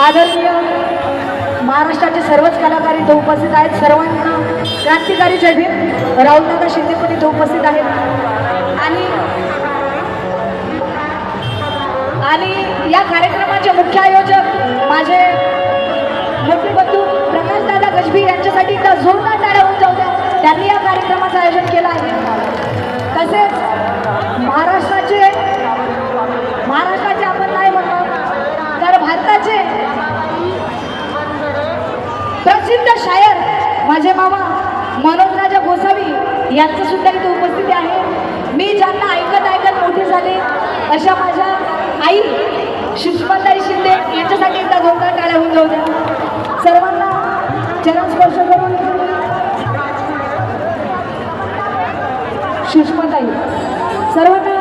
आदरणीय महाराष्ट्राचे सर्वच कलाकार इथे उपस्थित आहेत. सर्वांना क्रांतिकारी जय भीम. राहुलदादा शिंदे पण इथे उपस्थित आहेत आणि या कार्यक्रमाचे मुख्य आयोजक माझे मोठे बंधू प्रकाशदादा गजबी यांच्यासाठी एकदा जोरदार टाळ्या होऊन जाऊ द्या. त्यांनी या कार्यक्रमाचं आयोजन केलं आहे. तसेच महाराष्ट्राचे आपण नाही म्हणतो तर भारताचे प्रसिद्ध शायर माझे मामा मनोजराजा गोसावी यांचं सुद्धा इथे उपस्थिती आहे. मी ज्यांना ऐकत ऐकत मोठे झाले अशा माझ्या आई सुषमाताई शिंदे यांच्यासाठी एकदा जोरदार टाळ्या होऊन जाऊ द्या. सर्वांना चरण स्पर्श करून सुषमाताई सर्वांना